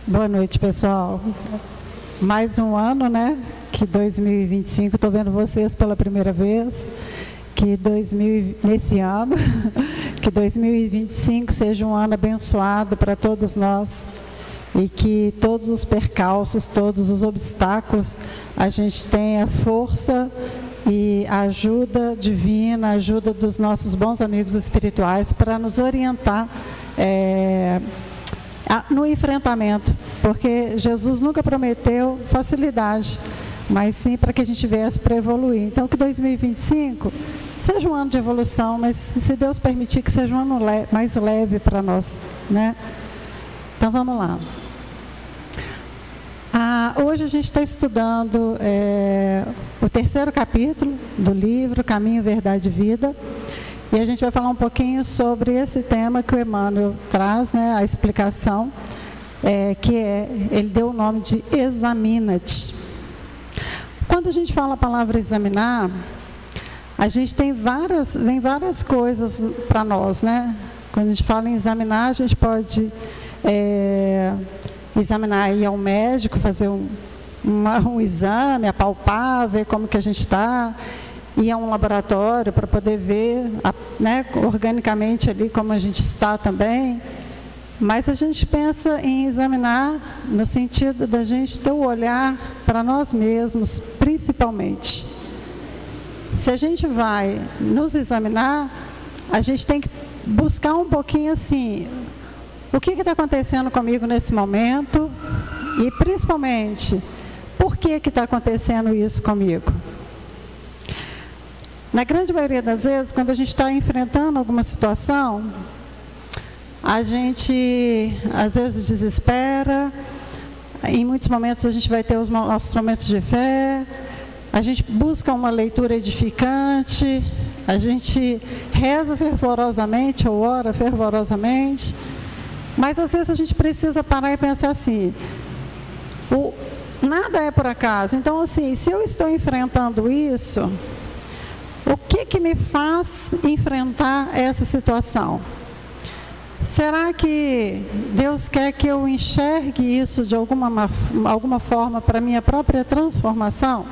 Boa noite, pessoal. Mais um ano, né? Que 2025, estou vendo vocês pela primeira vez. Nesse ano, que 2025 seja um ano abençoado para todos nós. E que todos os percalços, todos os obstáculos, a gente tenha força e a ajuda divina, a ajuda dos nossos bons amigos espirituais para nos orientar no enfrentamento, porque Jesus nunca prometeu facilidade, mas sim para que a gente viesse para evoluir. Então, que 2025 seja um ano de evolução, mas se Deus permitir que seja um ano mais leve para nós, né? Então, vamos lá. Hoje a gente está estudando o 3º capítulo do livro Caminho, Verdade e Vida. E a gente vai falar um pouquinho sobre esse tema que o Emmanuel traz, né, a explicação, ele deu o nome de examina-te. Quando a gente fala a palavra examinar, a gente vem várias coisas para nós, né? Quando a gente fala em examinar, a gente pode examinar, ir ao médico, fazer um exame, apalpar, ver como que a gente está, ir a um laboratório para poder ver, né, organicamente ali como a gente está também. Mas a gente pensa em examinar no sentido da gente ter o olhar para nós mesmos, principalmente. Se a gente vai nos examinar, a gente tem que buscar um pouquinho assim, o que está acontecendo comigo nesse momento e, principalmente, por que está acontecendo isso comigo? Na grande maioria das vezes, quando a gente está enfrentando alguma situação, a gente, às vezes, desespera. Em muitos momentos, a gente vai ter os nossos momentos de fé. A gente busca uma leitura edificante. A gente reza fervorosamente ou ora fervorosamente. Mas, às vezes, a gente precisa parar e pensar assim, nada é por acaso. Então, assim, se eu estou enfrentando isso, o que me faz enfrentar essa situação? Será que Deus quer que eu enxergue isso de alguma forma para a minha própria transformação?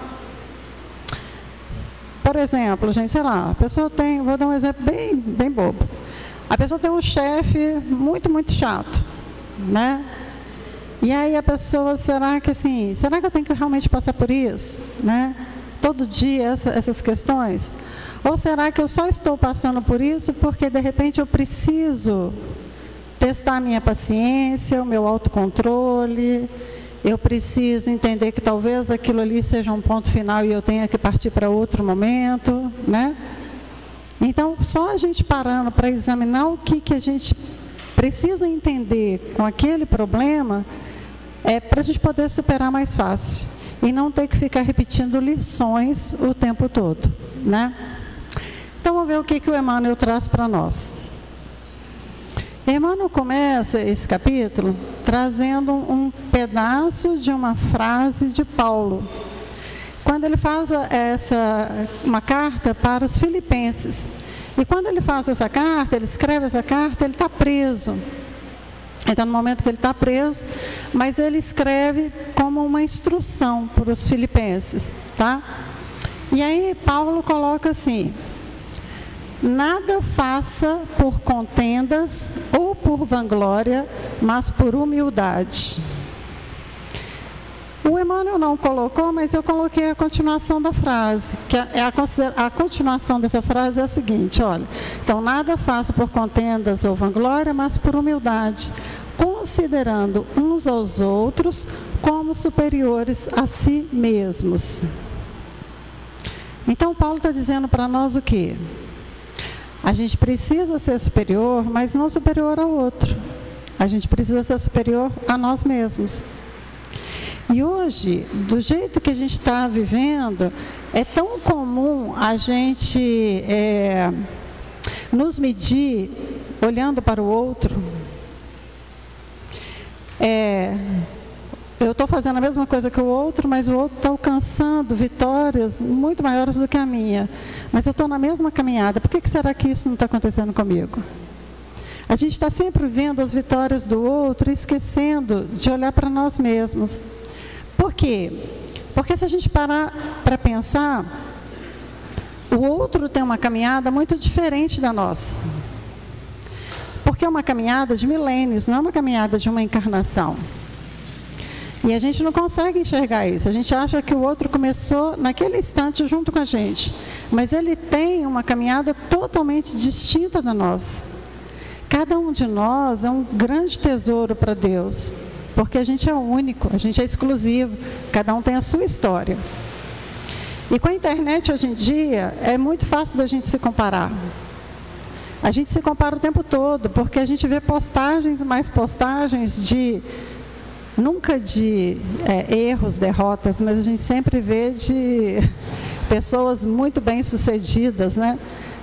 Por exemplo, gente, sei lá, a pessoa tem, vou dar um exemplo bem bobo. A pessoa tem um chefe muito, muito chato, né? E aí a pessoa, será que eu tenho que realmente passar por isso, né? Todo dia essas questões? Ou será que eu só estou passando por isso porque de repente eu preciso testar a minha paciência, o meu autocontrole, eu preciso entender que talvez aquilo ali seja um ponto final e eu tenha que partir para outro momento, né? Então, só a gente parando para examinar o que a gente precisa entender com aquele problema, para a gente poder superar mais fácil. E não ter que ficar repetindo lições o tempo todo, né? Então, vamos ver o que o Emmanuel traz para nós. Emmanuel começa esse capítulo trazendo um pedaço de uma frase de Paulo, quando ele faz uma carta para os filipenses. E quando ele faz essa carta, ele escreve essa carta, ele está preso. Ele está no momento que ele está preso, mas ele escreve como uma instrução para os filipenses, tá? E aí Paulo coloca assim: nada faça por contendas ou por vanglória, mas por humildade. O Emmanuel não colocou, mas eu coloquei a continuação da frase, que a continuação dessa frase é a seguinte, olha: então, nada faça por contendas ou vanglória, mas por humildade, considerando uns aos outros como superiores a si mesmos. Então, Paulo está dizendo para nós o quê? A gente precisa ser superior, mas não superior ao outro. A gente precisa ser superior a nós mesmos. E hoje, do jeito que a gente está vivendo, é tão comum a gente nos medir olhando para o outro. Eu estou fazendo a mesma coisa que o outro, mas o outro está alcançando vitórias muito maiores do que a minha. Mas eu estou na mesma caminhada. Por que será que isso não está acontecendo comigo? A gente está sempre vendo as vitórias do outro e esquecendo de olhar para nós mesmos. Por quê? Porque se a gente parar para pensar, o outro tem uma caminhada muito diferente da nossa. Porque é uma caminhada de milênios, não é uma caminhada de uma encarnação. E a gente não consegue enxergar isso. A gente acha que o outro começou naquele instante junto com a gente. Mas ele tem uma caminhada totalmente distinta da nossa. Cada um de nós é um grande tesouro para Deus. Porque a gente é único, a gente é exclusivo. Cada um tem a sua história. E com a internet hoje em dia, é muito fácil da gente se comparar. A gente se compara o tempo todo, porque a gente vê postagens e mais postagens de... Nunca de erros, derrotas, mas a gente sempre vê de pessoas muito bem-sucedidas, né?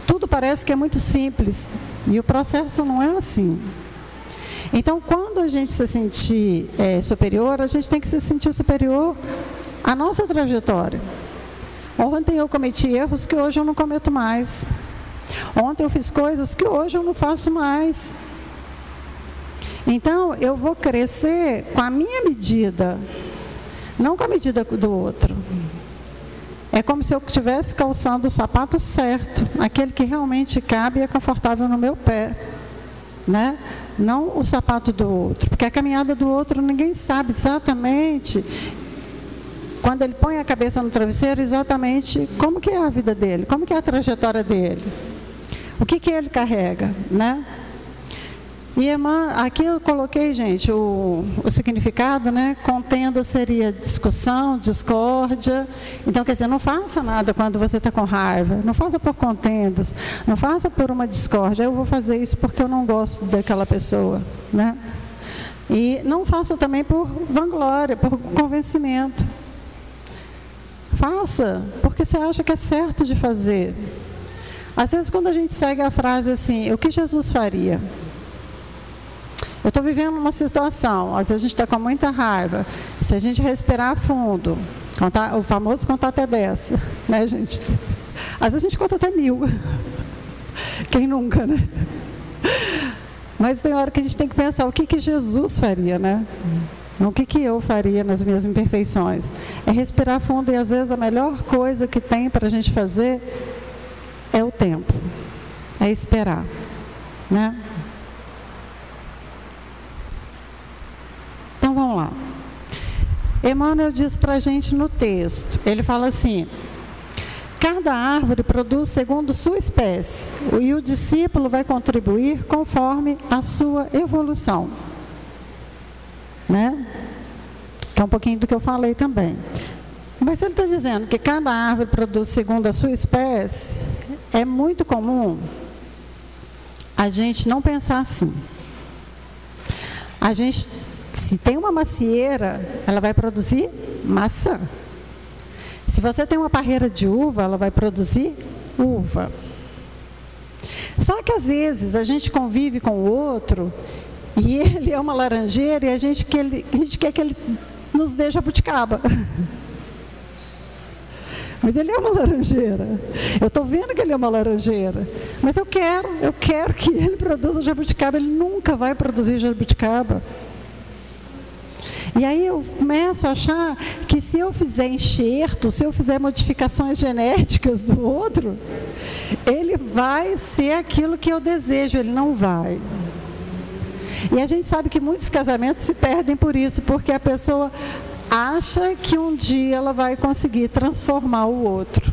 Tudo parece que é muito simples, e o processo não é assim. Então, quando a gente se sentir superior, a gente tem que se sentir superior à nossa trajetória. Ontem eu cometi erros que hoje eu não cometo mais. Ontem eu fiz coisas que hoje eu não faço mais. Então, eu vou crescer com a minha medida, não com a medida do outro. É como se eu estivesse calçando o sapato certo, aquele que realmente cabe e é confortável no meu pé, né? Não o sapato do outro, porque a caminhada do outro ninguém sabe exatamente, quando ele põe a cabeça no travesseiro, exatamente como que é a vida dele, como que é a trajetória dele, o que ele carrega, né? E aqui eu coloquei, gente, o significado, né? Contenda seria discussão, discórdia. Então, quer dizer, não faça nada quando você está com raiva. Não faça por contendas. Não faça por uma discórdia. Eu vou fazer isso porque eu não gosto daquela pessoa, né? E não faça também por vanglória, por convencimento. Faça porque você acha que é certo de fazer. Às vezes, quando a gente segue a frase assim, o que Jesus faria? Eu estou vivendo uma situação, às vezes a gente está com muita raiva. Se a gente respirar fundo, o famoso contar até 10, né, gente? Às vezes a gente conta até 1000. Quem nunca, né? Mas tem hora que a gente tem que pensar o que Jesus faria, né? Não o que eu faria nas minhas imperfeições. É respirar fundo e às vezes a melhor coisa que tem para a gente fazer é o tempo. É esperar, né? Então, vamos lá. Emmanuel diz para a gente no texto, ele fala assim, cada árvore produz segundo sua espécie, e o discípulo vai contribuir conforme a sua evolução. Né? Que é um pouquinho do que eu falei também. Mas ele está dizendo que cada árvore produz segundo a sua espécie, é muito comum a gente não pensar assim. A gente... Se tem uma macieira, ela vai produzir maçã. Se você tem uma parreira de uva, ela vai produzir uva. Só que às vezes a gente convive com o outro e ele é uma laranjeira e a gente quer que ele nos dê jabuticaba. Mas ele é uma laranjeira. Eu estou vendo que ele é uma laranjeira. Mas eu quero que ele produza jabuticaba. Ele nunca vai produzir jabuticaba. E aí eu começo a achar que se eu fizer enxerto, se eu fizer modificações genéticas do outro, ele vai ser aquilo que eu desejo, ele não vai. E a gente sabe que muitos casamentos se perdem por isso, porque a pessoa acha que um dia ela vai conseguir transformar o outro.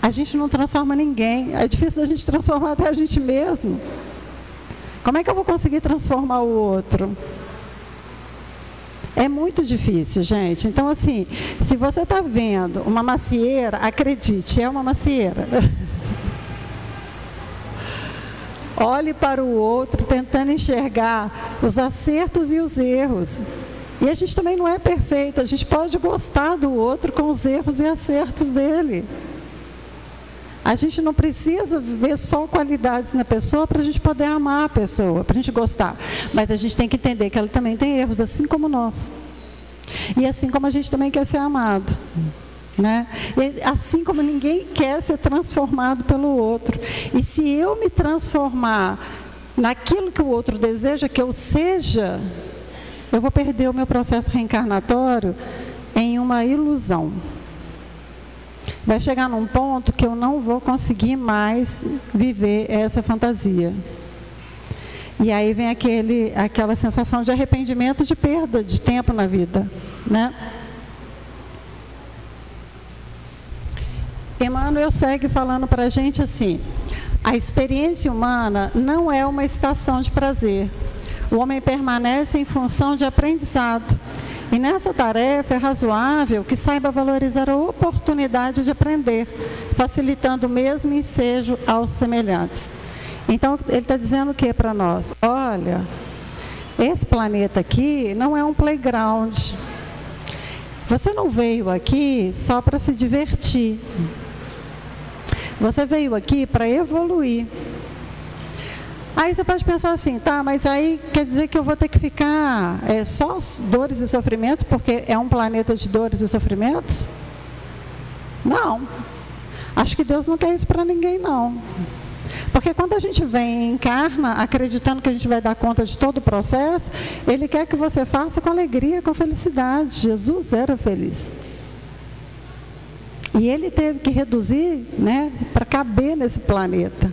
A gente não transforma ninguém, é difícil da gente transformar até a gente mesmo. Como é que eu vou conseguir transformar o outro? É muito difícil, gente. Então, assim, se você está vendo uma macieira, acredite, é uma macieira. Olhe para o outro, tentando enxergar os acertos e os erros. E a gente também não é perfeito, a gente pode gostar do outro com os erros e acertos dele. A gente não precisa ver só qualidades na pessoa para a gente poder amar a pessoa, para a gente gostar. Mas a gente tem que entender que ela também tem erros, assim como nós. E assim como a gente também quer ser amado. né? E, assim como ninguém quer ser transformado pelo outro. E se eu me transformar naquilo que o outro deseja que eu seja, eu vou perder o meu processo reencarnatório em uma ilusão. Vai chegar num ponto que eu não vou conseguir mais viver essa fantasia. E aí vem aquela sensação de arrependimento, de perda de tempo na vida, né? Emmanuel segue falando para a gente assim: a experiência humana não é uma estação de prazer. O homem permanece em função de aprendizado. E nessa tarefa é razoável que saiba valorizar a oportunidade de aprender, facilitando o mesmo ensejo aos semelhantes. Então, ele está dizendo o que para nós? Olha, esse planeta aqui não é um playground. Você não veio aqui só para se divertir. Você veio aqui para evoluir. Aí você pode pensar assim, tá, mas aí quer dizer que eu vou ter que ficar só dores e sofrimentos, porque é um planeta de dores e sofrimentos? Não. Acho que Deus não quer isso para ninguém, não. Porque quando a gente vem e encarna, acreditando que a gente vai dar conta de todo o processo, Ele quer que você faça com alegria, com felicidade. Jesus era feliz. E Ele teve que reduzir, né, para caber nesse planeta.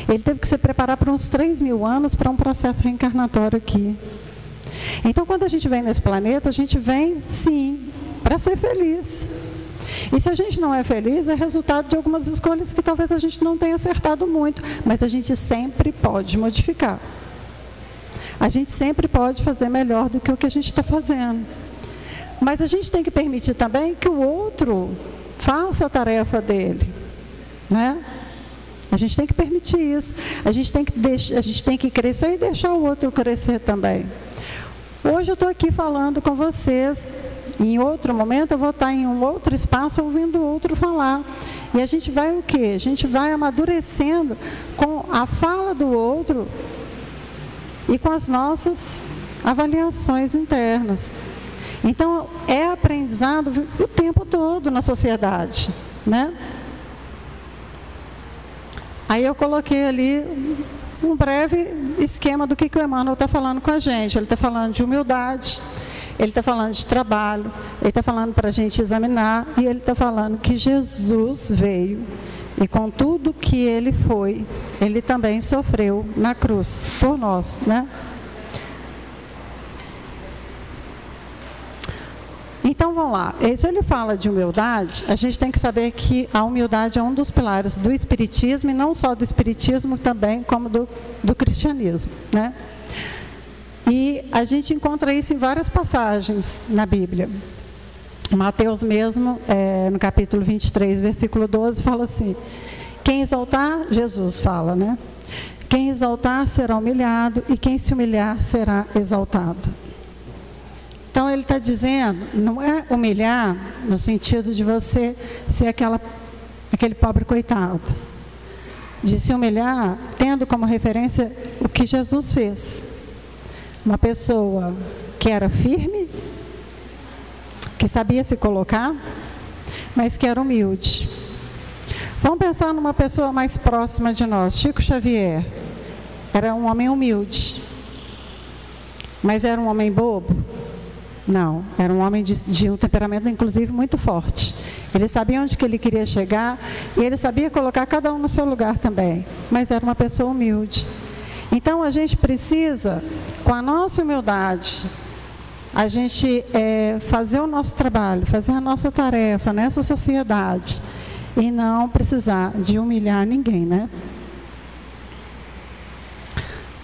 Ele teve que se preparar por uns 3.000 anos para um processo reencarnatório aqui. Então, quando a gente vem nesse planeta, a gente vem, sim, para ser feliz. E se a gente não é feliz, é resultado de algumas escolhas que talvez a gente não tenha acertado muito, mas a gente sempre pode modificar. A gente sempre pode fazer melhor do que o que a gente está fazendo. Mas a gente tem que permitir também que o outro faça a tarefa dele, né? A gente tem que permitir isso. A gente tem que crescer e deixar o outro crescer também. Hoje eu estou aqui falando com vocês. Em outro momento eu vou estar em um outro espaço ouvindo o outro falar. E a gente vai o quê? A gente vai amadurecendo com a fala do outro e com as nossas avaliações internas. Então, é aprendizado o tempo todo na sociedade, né? Aí eu coloquei ali um breve esquema do que o Emmanuel está falando com a gente. Ele está falando de humildade, ele está falando de trabalho, ele está falando para a gente examinar, e ele está falando que Jesus veio, e com tudo que ele foi, ele também sofreu na cruz por nós, né? Então, vamos lá. Se ele fala de humildade, a gente tem que saber que a humildade é um dos pilares do Espiritismo, e não só do Espiritismo, também como do cristianismo, né? E a gente encontra isso em várias passagens na Bíblia. Mateus mesmo, no capítulo 23, versículo 12, fala assim: quem exaltar, Jesus fala, né? Quem exaltar será humilhado, e quem se humilhar será exaltado. Então, ele está dizendo, não é humilhar no sentido de você ser aquele pobre coitado. De se humilhar, tendo como referência o que Jesus fez. Uma pessoa que era firme, que sabia se colocar, mas que era humilde. Vamos pensar numa pessoa mais próxima de nós. Chico Xavier era um homem humilde, mas era um homem bobo? Não, era um homem de um temperamento, inclusive, muito forte. Ele sabia onde que ele queria chegar, e ele sabia colocar cada um no seu lugar também, mas era uma pessoa humilde. Então, a gente precisa, com a nossa humildade, a gente fazer o nosso trabalho, fazer a nossa tarefa nessa sociedade, e não precisar de humilhar ninguém, né?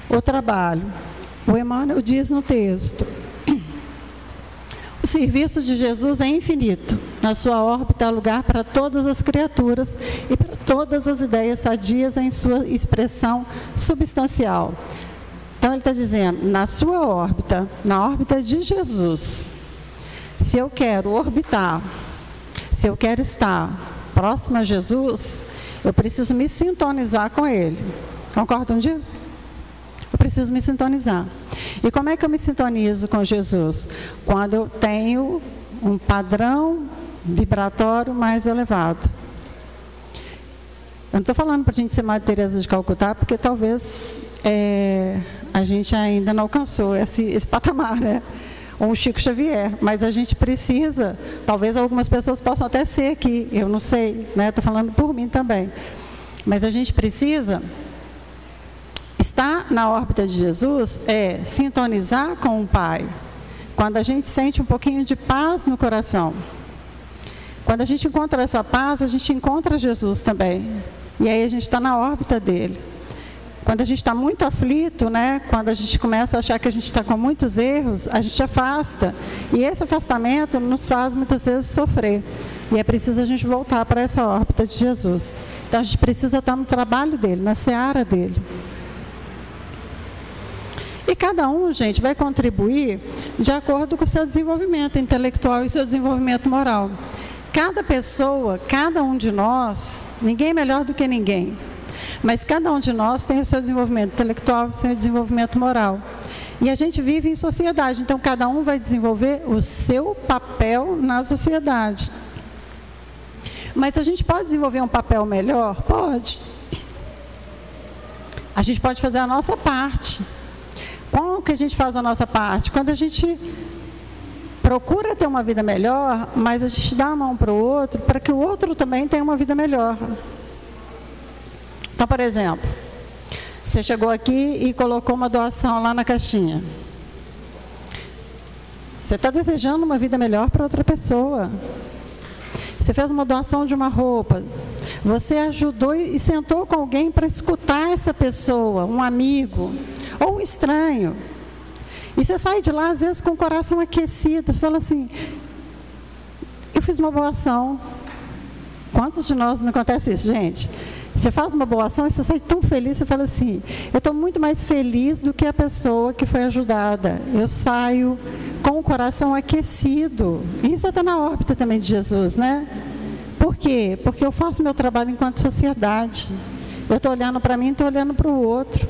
O trabalho. O Emmanuel diz no texto: o serviço de Jesus é infinito. Na sua órbita há lugar para todas as criaturas e para todas as ideias sadias em sua expressão substancial. Então, ele está dizendo, na sua órbita, na órbita de Jesus, se eu quero orbitar, se eu quero estar próximo a Jesus, eu preciso me sintonizar com Ele. Concordam disso? Eu preciso me sintonizar. E como é que eu me sintonizo com Jesus? Quando eu tenho um padrão vibratório mais elevado. Eu não estou falando para a gente ser Madre Teresa de Calcutá, porque talvez a gente ainda não alcançou esse patamar, né? Ou o Chico Xavier, mas a gente precisa, talvez algumas pessoas possam até ser aqui, eu não sei, né? Estou falando por mim também. Mas a gente precisa estar na órbita de Jesus, sintonizar com o Pai. Quando a gente sente um pouquinho de paz no coração. Quando a gente encontra essa paz, a gente encontra Jesus também. E aí a gente está na órbita dele. Quando a gente está muito aflito, né? Quando a gente começa a achar que a gente está com muitos erros, a gente afasta. E esse afastamento nos faz muitas vezes sofrer. E é preciso a gente voltar para essa órbita de Jesus. Então a gente precisa estar no trabalho dele, na seara dele. E cada um, gente, vai contribuir de acordo com o seu desenvolvimento intelectual e seu desenvolvimento moral. Cada pessoa, cada um de nós, ninguém é melhor do que ninguém, mas cada um de nós tem o seu desenvolvimento intelectual, o seu desenvolvimento moral. E a gente vive em sociedade, então cada um vai desenvolver o seu papel na sociedade. Mas a gente pode desenvolver um papel melhor? Pode. A gente pode fazer a nossa parte. Como que a gente faz a nossa parte? Quando a gente procura ter uma vida melhor, mas a gente dá a mão para o outro, para que o outro também tenha uma vida melhor. Então, por exemplo, você chegou aqui e colocou uma doação lá na caixinha. Você está desejando uma vida melhor para outra pessoa. Você fez uma doação de uma roupa. Você ajudou e sentou com alguém para escutar essa pessoa, um amigo ou um estranho. E você sai de lá, às vezes, com o coração aquecido. Você fala assim, eu fiz uma boa ação. Quantos de nós não acontece isso, gente? Você faz uma boa ação e você sai tão feliz, você fala assim, eu estou muito mais feliz do que a pessoa que foi ajudada. Eu saio com o coração aquecido. E isso está na órbita também de Jesus, né? Por quê? Porque eu faço meu trabalho enquanto sociedade. Eu estou olhando para mim, estou olhando para o outro.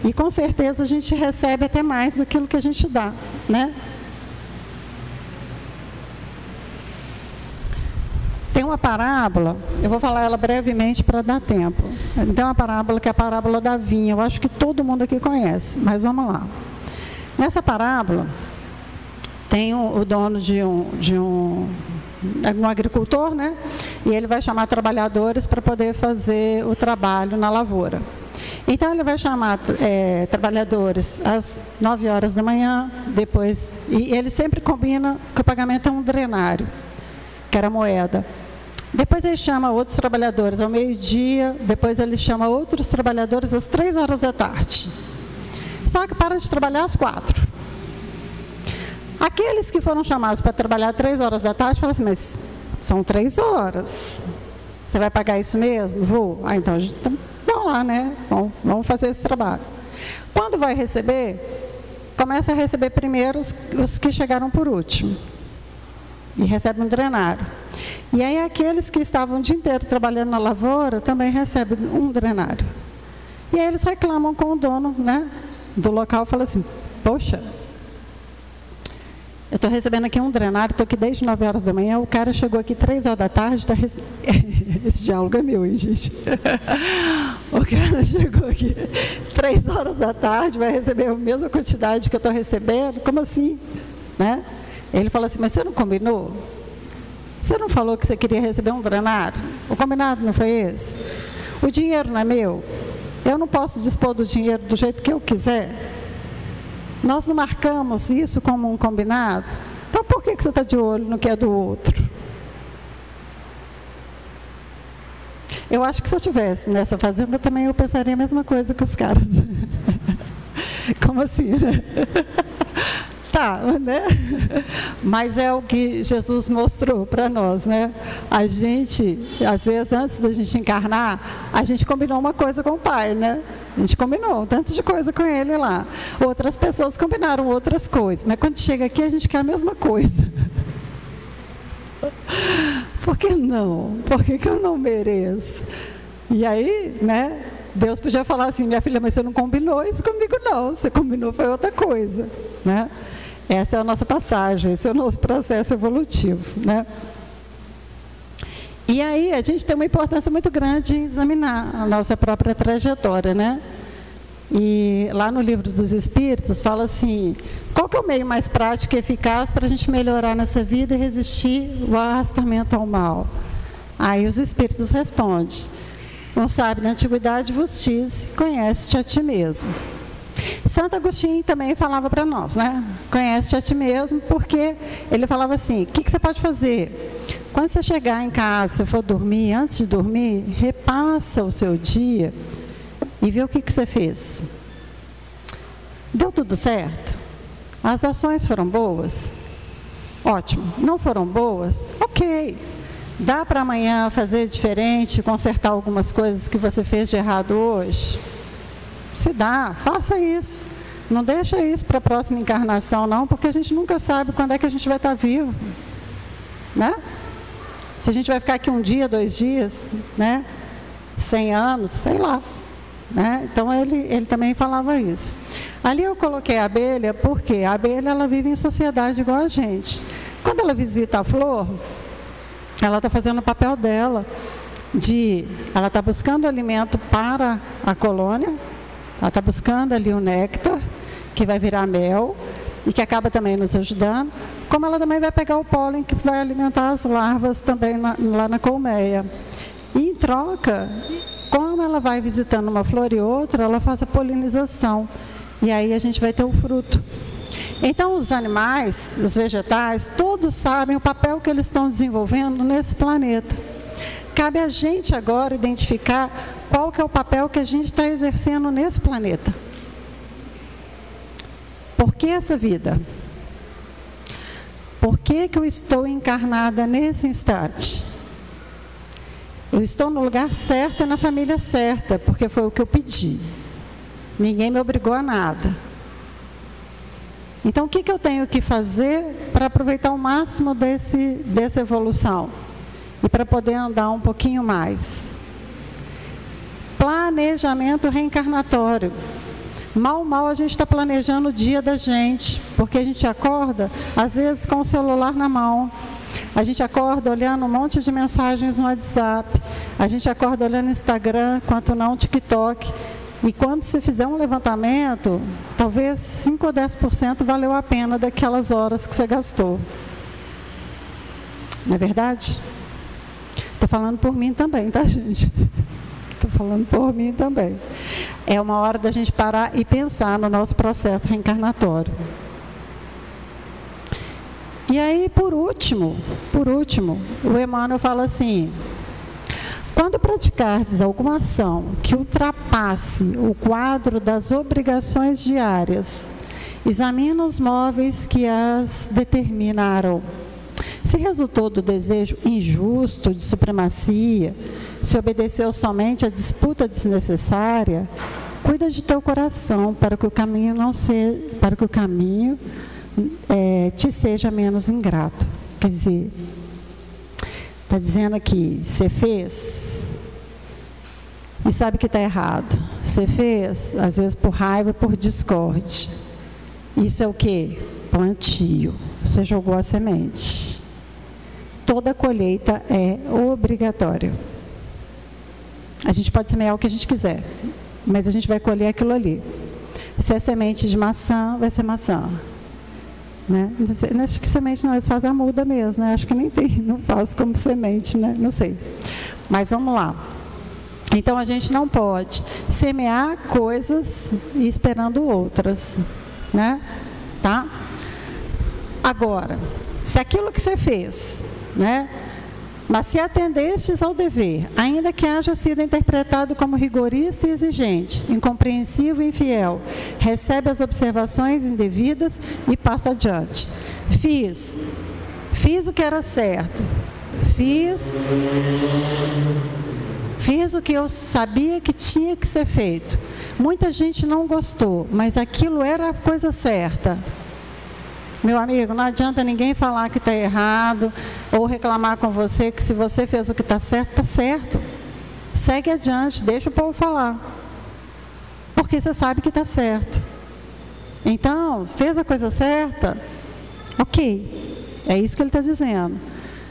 E com certeza a gente recebe até mais do que a gente dá, né? Tem uma parábola, eu vou falar ela brevemente para dar tempo. Tem uma parábola que é a parábola da vinha, eu acho que todo mundo aqui conhece, mas vamos lá. Nessa parábola, tem o dono de um agricultor, né? E ele vai chamar trabalhadores para poder fazer o trabalho na lavoura. Então, ele vai chamar trabalhadores às 9 horas da manhã, depois... E ele sempre combina que o pagamento é um drenário, que era moeda. Depois ele chama outros trabalhadores ao meio-dia, depois ele chama outros trabalhadores às 3 horas da tarde. Só que para de trabalhar às 4. Aqueles que foram chamados para trabalhar às 3 horas da tarde, falam assim, mas são 3 horas. Você vai pagar isso mesmo? Vou. Ah, então a gente... Vamos lá, né? Bom, vamos fazer esse trabalho. Quando vai receber, começa a receber primeiro os que chegaram por último. E recebe um drenário. E aí aqueles que estavam o dia inteiro trabalhando na lavoura também recebem um drenário. E aí eles reclamam com o dono, né, do local e falam assim, poxa, eu estou recebendo aqui um drenário, estou aqui desde 9 horas da manhã, o cara chegou aqui 3 horas da tarde, está esse diálogo é meu, hein, gente? O cara chegou aqui 3 horas da tarde, vai receber a mesma quantidade que eu estou recebendo? Como assim? Né? Ele falou assim, mas você não combinou? Você não falou que você queria receber um drenário? O combinado não foi esse? O dinheiro não é meu? Eu não posso dispor do dinheiro do jeito que eu quiser? Nós não marcamos isso como um combinado? Então, por que você está de olho no que é do outro? Eu acho que se eu estivesse nessa fazenda, também eu pensaria a mesma coisa que os caras. Como assim, né? Tá, né? Mas é o que Jesus mostrou para nós, né? A gente, às vezes, antes da gente encarnar, a gente combinou uma coisa com o Pai, né? A gente combinou um tanto de coisa com Ele lá. Outras pessoas combinaram outras coisas, mas quando chega aqui, a gente quer a mesma coisa. Por que não? Por que eu não mereço? E aí, né? Deus podia falar assim, minha filha, mas você não combinou isso comigo, não. Você combinou foi outra coisa, né? Essa é a nossa passagem, esse é o nosso processo evolutivo, né? E aí a gente tem uma importância muito grande em examinar a nossa própria trajetória, né? E lá no Livro dos Espíritos fala assim, qual que é o meio mais prático e eficaz para a gente melhorar nessa vida e resistir ao arrastamento ao mal? Aí os Espíritos respondem, um sábio na antiguidade vos diz, conhece-te a ti mesmo. Santo Agostinho também falava para nós, né? Conhece-te a ti mesmo, porque ele falava assim, o que você pode fazer? Quando você chegar em casa, se for dormir, antes de dormir, repassa o seu dia e vê o que você fez. Deu tudo certo? As ações foram boas? Ótimo. Não foram boas? Ok. Dá para amanhã fazer diferente, consertar algumas coisas que você fez de errado hoje? Se dá, faça isso. Não deixa isso para a próxima encarnação, não, porque a gente nunca sabe quando é que a gente vai estar vivo. Né? Se a gente vai ficar aqui um dia, 2 dias, né? 100 anos, sei lá. Né? Então, ele também falava isso. Ali eu coloquei a abelha, porque a abelha ela vive em sociedade igual a gente. Quando ela visita a flor, ela está fazendo o papel dela, ela está buscando alimento para a colônia, ela está buscando ali o néctar, que vai virar mel, e que acaba também nos ajudando, como ela também vai pegar o pólen, que vai alimentar as larvas também lá na colmeia. E em troca, como ela vai visitando uma flor e outra, ela faz a polinização, e aí a gente vai ter o fruto. Então, os animais, os vegetais, todos sabem o papel que eles estão desenvolvendo nesse planeta. Cabe a gente agora identificar qual que é o papel que a gente está exercendo nesse planeta. Por que essa vida? Por que eu estou encarnada nesse instante? Eu estou no lugar certo e na família certa, porque foi o que eu pedi. Ninguém me obrigou a nada. Então, o que eu tenho que fazer para aproveitar o máximo dessa evolução? E para poder andar um pouquinho mais? Planejamento reencarnatório. Mal a gente está planejando o dia da gente, porque a gente acorda, às vezes, com o celular na mão. A gente acorda olhando um monte de mensagens no WhatsApp. A gente acorda olhando Instagram, quanto não TikTok. E quando se fizer um levantamento, talvez 5 ou 10% valeu a pena daquelas horas que você gastou. Não é verdade? Estou falando por mim também, tá, gente? Estou falando por mim também. É uma hora da gente parar e pensar no nosso processo reencarnatório. E aí, por último, o Emmanuel fala assim, quando praticardes alguma ação que ultrapasse o quadro das obrigações diárias, examina os móveis que as determinaram. Se resultou do desejo injusto de supremacia, se obedeceu somente à disputa desnecessária, cuida de teu coração para que o caminho te seja menos ingrato. Quer dizer, está dizendo aqui, você fez e sabe que está errado. Você fez, às vezes, por raiva, por discórdia. Isso é o quê? Plantio. Você jogou a semente. Toda colheita é obrigatória. A gente pode semear o que a gente quiser, mas a gente vai colher aquilo ali. Se é semente de maçã, vai ser maçã. Né? Acho que semente nós faz a muda mesmo, né? Acho que nem tem, não faz como semente, né? Não sei. Mas vamos lá. Então a gente não pode semear coisas e esperando outras, né? Tá? Agora, se aquilo que você fez, né? Mas se atendestes ao dever, ainda que haja sido interpretado como rigorista e exigente, incompreensivo e infiel, recebe as observações indevidas e passa adiante. Fiz o que era certo, fiz o que eu sabia que tinha que ser feito. Muita gente não gostou, mas aquilo era a coisa certa. Meu amigo, não adianta ninguém falar que está errado ou reclamar com você que se você fez o que está certo, está certo. Segue adiante, deixa o povo falar. Porque você sabe que está certo. Então, fez a coisa certa? Ok, é isso que ele está dizendo.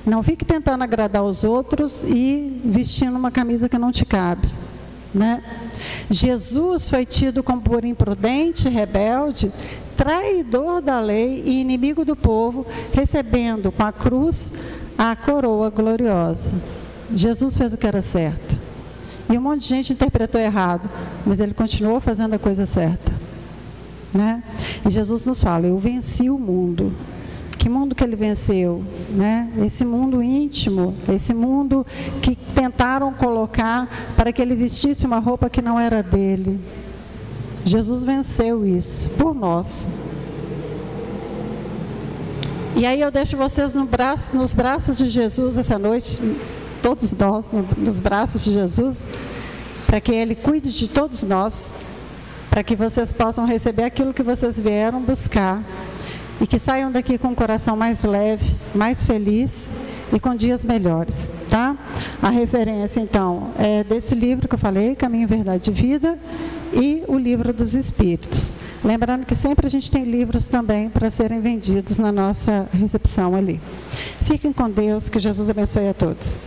Não fique tentando agradar os outros e vestindo uma camisa que não te cabe, né? Jesus foi tido como por imprudente, rebelde, traidor da lei e inimigo do povo, recebendo com a cruz a coroa gloriosa. Jesus fez o que era certo. E um monte de gente interpretou errado, mas ele continuou fazendo a coisa certa, né? E Jesus nos fala: eu venci o mundo. Que mundo que ele venceu, né? Esse mundo íntimo, esse mundo que tentaram colocar para que ele vestisse uma roupa que não era dele. Jesus venceu isso por nós. E aí eu deixo vocês nos braços de Jesus essa noite, todos nós nos braços de Jesus, para que ele cuide de todos nós, para que vocês possam receber aquilo que vocês vieram buscar. E que saiam daqui com o coração mais leve, mais feliz e com dias melhores, tá? A referência, então, é desse livro que eu falei, Caminho, Verdade e Vida, e o Livro dos Espíritos. Lembrando que sempre a gente tem livros também para serem vendidos na nossa recepção ali. Fiquem com Deus, que Jesus abençoe a todos.